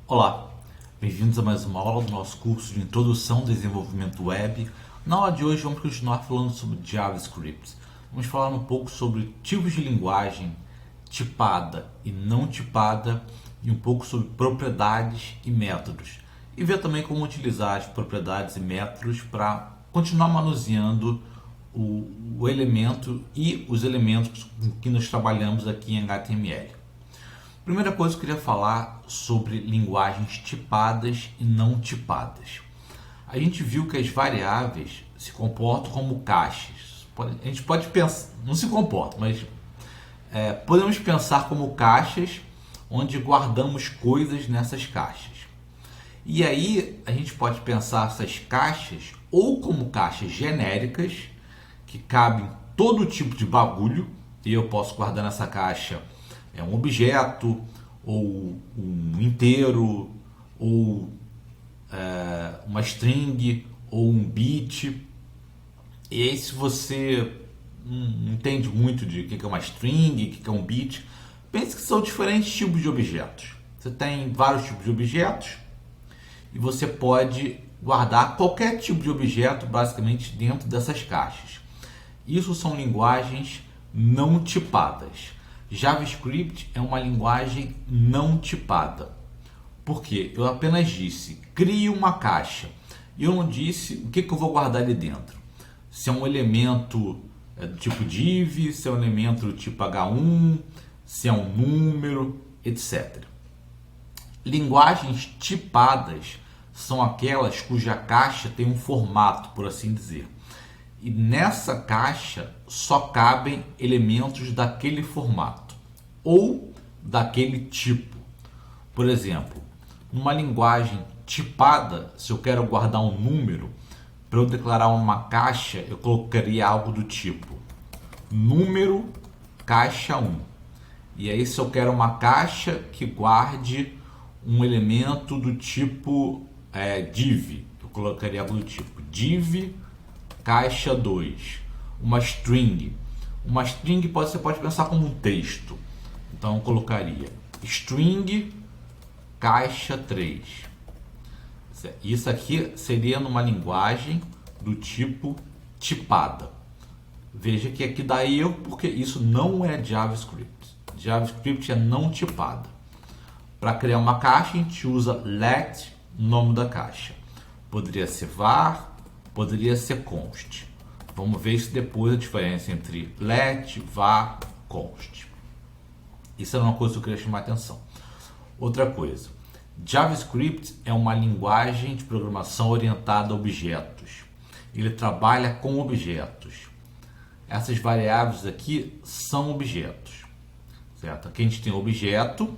Olá, bem-vindos a mais uma aula do nosso curso de Introdução ao Desenvolvimento Web. Na aula de hoje vamos continuar falando sobre JavaScript. Vamos falar um pouco sobre tipos de linguagem tipada e não tipada e um pouco sobre propriedades e métodos. E ver também como utilizar as propriedades e métodos para continuar manuseando o elemento e os elementos que nós trabalhamos aqui em HTML. Primeira coisa que eu queria falar sobre linguagens tipadas e não tipadas. A gente viu que as variáveis se comportam como caixas. A gente pode pensar, não se comportam, mas podemos pensar como caixas onde guardamos coisas nessas caixas. E aí a gente pode pensar essas caixas ou como caixas genéricas que cabem todo tipo de bagulho, e eu posso guardar nessa caixa um objeto, ou um inteiro, ou uma string, ou um bit. E aí, se você não entende muito de o que é uma string, o que é um bit, pense que são diferentes tipos de objetos. Você tem vários tipos de objetos e você pode guardar qualquer tipo de objeto basicamente dentro dessas caixas. Isso são linguagens não tipadas. JavaScript é uma linguagem não tipada. Por quê? Eu apenas disse, crie uma caixa. E eu não disse o que eu vou guardar ali dentro. Se é um elemento do tipo div, se é um elemento do tipo H1, se é um número, etc. Linguagens tipadas são aquelas cuja caixa tem um formato, por assim dizer. E nessa caixa só cabem elementos daquele formato ou daquele tipo. Por exemplo, numa linguagem tipada, se eu quero guardar um número, para eu declarar uma caixa, eu colocaria algo do tipo número caixa 1. E aí, se eu quero uma caixa que guarde um elemento do tipo div, eu colocaria algo do tipo div caixa 2, uma string. Uma string você pode pensar como um texto. Então eu colocaria string caixa 3. Isso aqui seria numa linguagem do tipo tipada. Veja que aqui dá erro porque isso não é JavaScript. JavaScript é não tipada. Para criar uma caixa a gente usa let, nome da caixa. Poderia ser var, poderia ser const. Vamos ver isso depois, a diferença entre let, var, const. Isso é uma coisa que eu queria chamar a atenção. Outra coisa, JavaScript é uma linguagem de programação orientada a objetos. Ele trabalha com objetos. Essas variáveis aqui são objetos. Certo? Aqui a gente tem objeto.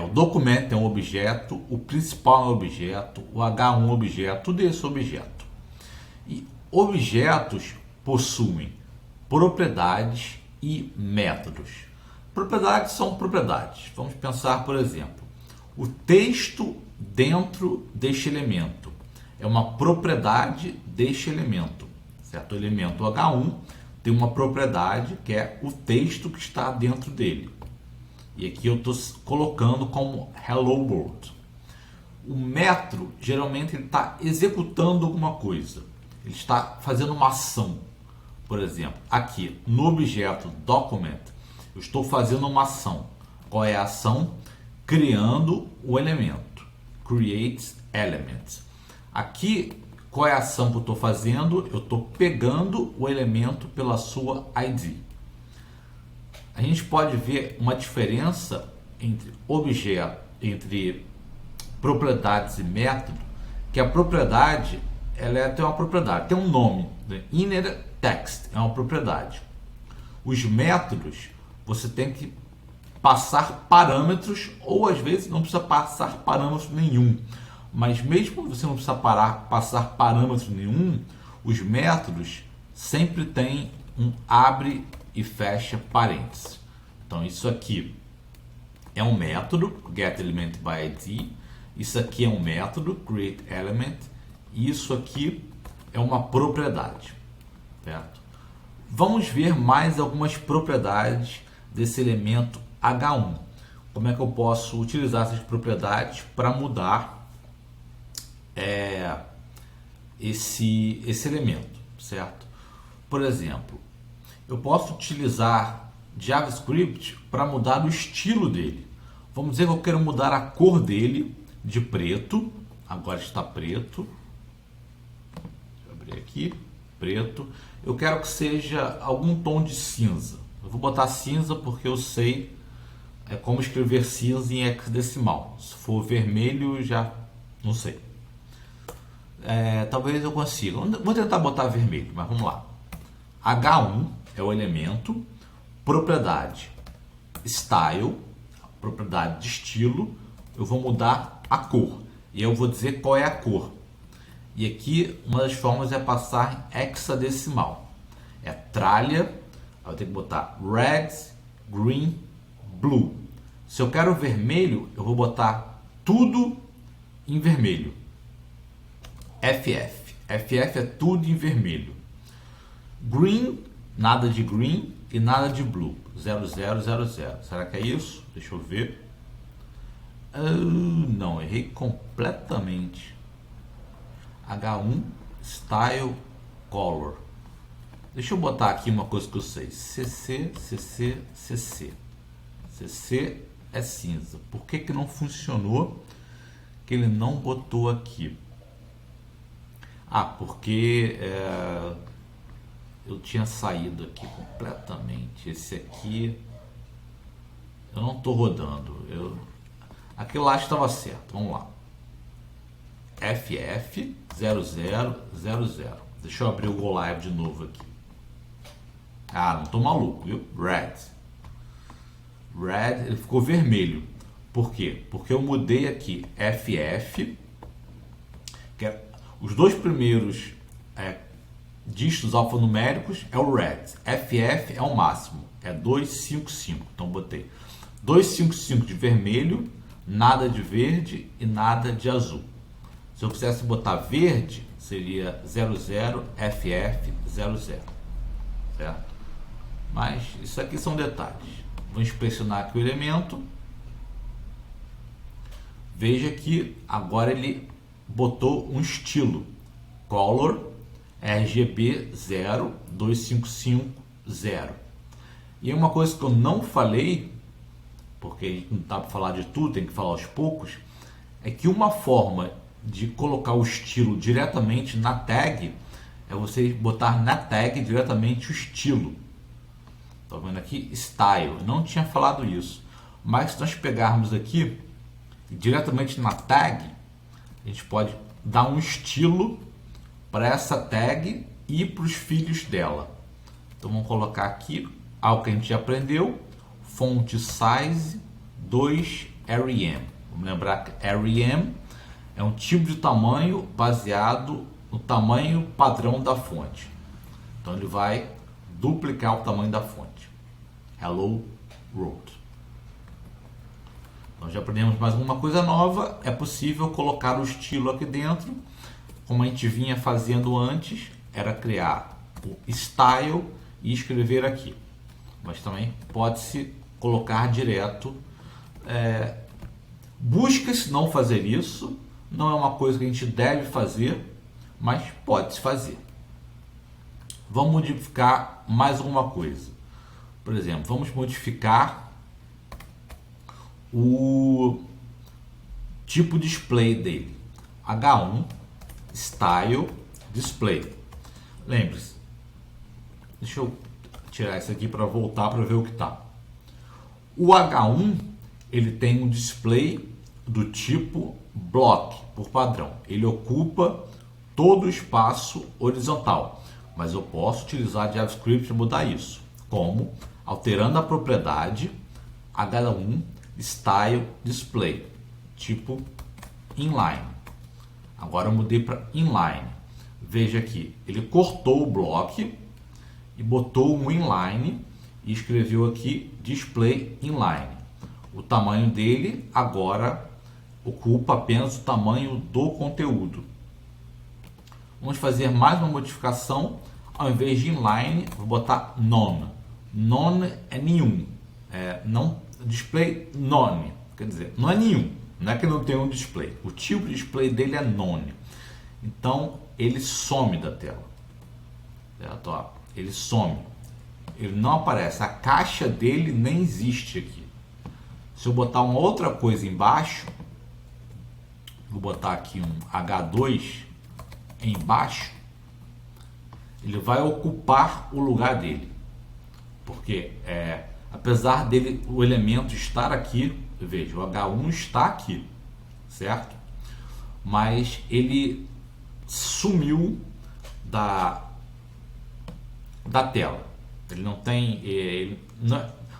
O documento é um objeto, o principal é um objeto, o H1 é um objeto, tudo isso é objeto. E objetos possuem propriedades e métodos. Propriedades são propriedades. Vamos pensar, por exemplo, o texto dentro deste elemento é uma propriedade deste elemento. Certo? O elemento H1 tem uma propriedade que é o texto que está dentro dele. E aqui eu estou colocando como Hello World. O método, geralmente, ele está executando alguma coisa. Ele está fazendo uma ação. Por exemplo, aqui no objeto Document, eu estou fazendo uma ação. Qual é a ação? Criando o elemento. Create Element. Aqui, qual é a ação que eu estou fazendo? Eu estou pegando o elemento pela sua ID. A gente pode ver uma diferença entre objeto, entre propriedades e método, que a propriedade, tem uma propriedade, tem um nome, né? Inner text é uma propriedade. Os métodos, você tem que passar parâmetros, ou às vezes não precisa passar parâmetros nenhum. Mas mesmo quando você não precisa passar parâmetros nenhum, os métodos sempre têm um abre e fecha parênteses. Então isso aqui é um método, getElementById. Isso aqui é um método, createElement. E isso aqui é uma propriedade. Certo? Vamos ver mais algumas propriedades desse elemento H1. como é que eu posso utilizar essas propriedades para mudar esse elemento, certo? Por exemplo, eu posso utilizar JavaScript para mudar o estilo dele. Vamos dizer que eu quero mudar a cor dele de preto, agora está preto. Deixa eu abrir aqui, preto. Eu quero que seja algum tom de cinza. Eu vou botar cinza porque eu sei como escrever cinza em hexadecimal. Se for vermelho, já não sei. Talvez eu consiga. Vou tentar botar vermelho, mas vamos lá. H1 é o elemento, propriedade style, propriedade de estilo. Eu vou mudar a cor e eu vou dizer qual é a cor. E aqui uma das formas é passar em hexadecimal. É tralha, eu tenho que botar red, green, blue. Se eu quero vermelho, eu vou botar tudo em vermelho. FF. FF é tudo em vermelho. Green, nada de green e nada de blue. 0000. Será que é isso? Deixa eu ver. Não, errei completamente. H1 Style Color. Deixa eu botar aqui uma coisa que eu sei. CC. CC é cinza. Por que que não funcionou? Que ele não botou aqui. Porque eu tinha saído aqui completamente. Esse aqui eu não estou rodando. Aquele lá estava certo. Vamos lá. FF 0000. Deixa eu abrir o Go Live de novo aqui. Não estou maluco, viu? Red, ele ficou vermelho. Por quê? Porque eu mudei aqui FF, que os dois primeiros dígitos alfanuméricos é o red. FF é o máximo, é 255. Então botei 255 de vermelho, nada de verde e nada de azul. Se eu quisesse botar verde, seria 00FF00, certo? Mas isso aqui são detalhes. Vou inspecionar aqui o elemento. Veja que agora ele botou um estilo. Color RGB 02550. E uma coisa que eu não falei, porque não dá para falar de tudo, tem que falar aos poucos, é que uma forma de colocar o estilo diretamente na tag é você botar na tag diretamente o estilo. Tá vendo aqui? Style. Eu não tinha falado isso. Mas se nós pegarmos aqui diretamente na tag, a gente pode dar um estilo para essa tag e para os filhos dela. Então vamos colocar aqui algo que a gente já aprendeu. Font size 2 rem. Vamos lembrar que rem é um tipo de tamanho baseado no tamanho padrão da fonte. Então ele vai duplicar o tamanho da fonte. Hello World. Então já aprendemos mais uma coisa nova. É possível colocar o estilo aqui dentro. Como a gente vinha fazendo antes, era criar o style e escrever aqui. Mas também pode-se colocar direto. Busca-se não fazer isso. Não é uma coisa que a gente deve fazer, mas pode-se fazer. Vamos modificar mais alguma coisa. Por exemplo, vamos modificar o tipo display dele. H1 Style Display. Lembre-se. Deixa eu tirar isso aqui para voltar para ver o que está. O H1 ele tem um display do tipo block por padrão. Ele ocupa todo o espaço horizontal. Mas eu posso utilizar JavaScript para mudar isso. Como? Alterando a propriedade H1 Style Display, tipo inline. Agora eu mudei para inline. Veja aqui, ele cortou o bloco e botou um inline e escreveu aqui display inline. O tamanho dele agora ocupa apenas o tamanho do conteúdo. Vamos fazer mais uma modificação. Ao invés de inline, vou botar none. None é nenhum. Não, display none. Quer dizer, não é nenhum. Não é que não tem um display. O tipo de display dele é none. Então, ele some da tela. Certo? Ó, ele some. Ele não aparece. A caixa dele nem existe aqui. Se eu botar uma outra coisa embaixo, vou botar aqui um H2 embaixo, ele vai ocupar o lugar dele. Porque, apesar dele, o elemento estar aqui, veja, o H1 está aqui, certo? Mas ele sumiu da tela. Ele não tem...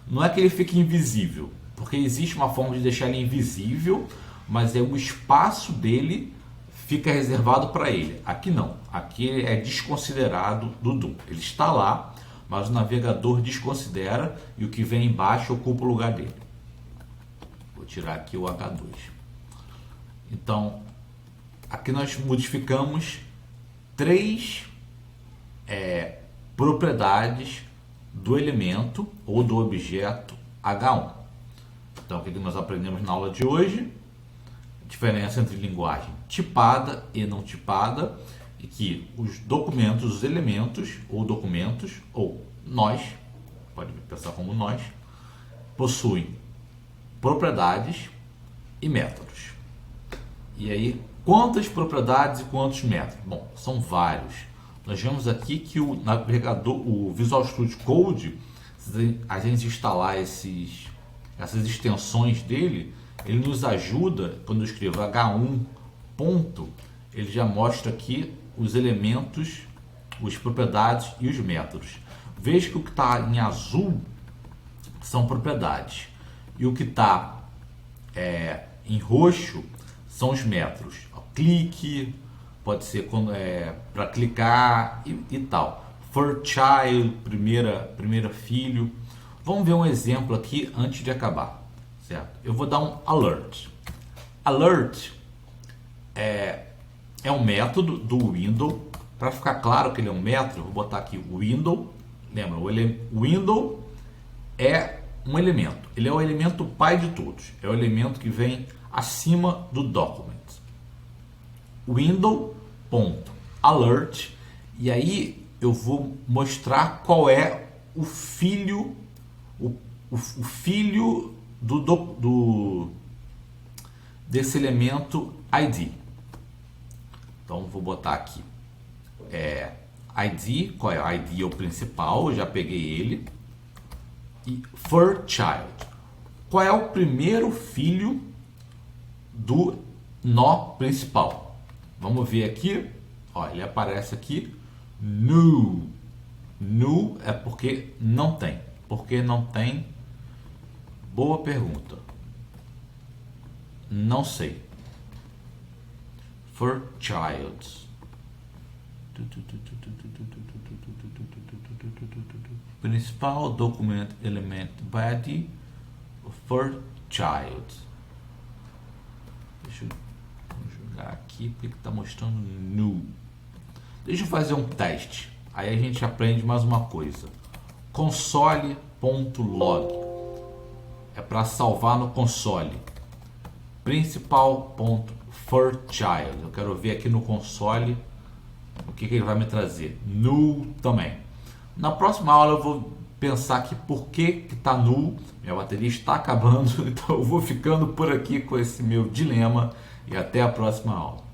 não é que ele fique invisível, porque existe uma forma de deixar ele invisível, mas o espaço dele fica reservado para ele. Aqui não. Aqui ele é desconsiderado do DOM. Ele está lá, mas o navegador desconsidera e o que vem embaixo ocupa o lugar dele. Vou tirar aqui o H2. Então, aqui nós modificamos 3 propriedades do elemento ou do objeto H1. Então, o que nós aprendemos na aula de hoje? A diferença entre linguagem tipada e não tipada, e que os documentos, os elementos ou documentos, ou nós, pode pensar como nós, possuem propriedades e métodos. E aí, quantas propriedades e quantos métodos? Bom, são vários. Nós vemos aqui que o navegador, o Visual Studio Code, a gente instalar essas extensões dele, ele nos ajuda, quando eu escrevo H1 ponto, ele já mostra aqui os elementos, as propriedades e os métodos. Veja que o que está em azul são propriedades e o que está em roxo são os métodos. Clique, pode ser para clicar e tal. First child, primeira filho. Vamos ver um exemplo aqui antes de acabar, certo? Eu vou dar um alert. Alert é um método do Windows. Para ficar claro que ele é um método, eu vou botar aqui o Windows. Lembra, o Windows é um elemento. Ele é o elemento pai de todos. É o elemento que vem acima do document. Windows.alert. E aí eu vou mostrar qual é o filho, o filho desse elemento ID. Então vou botar aqui ID, qual é? ID é o principal, eu já peguei ele. E first child, qual é o primeiro filho do nó principal? Vamos ver aqui, ó, ele aparece aqui, new. New é porque não tem. Porque não tem? Boa pergunta. Não sei. For child. Principal document element body for child. Deixa eu jogar aqui porque está mostrando new. Deixa eu fazer um teste. Aí a gente aprende mais uma coisa. Console.log é para salvar no console. Principal.forchild. Eu quero ver aqui no console o que ele vai me trazer. Null também. Na próxima aula eu vou pensar aqui por que está null. Minha bateria está acabando, então eu vou ficando por aqui com esse meu dilema e até a próxima aula.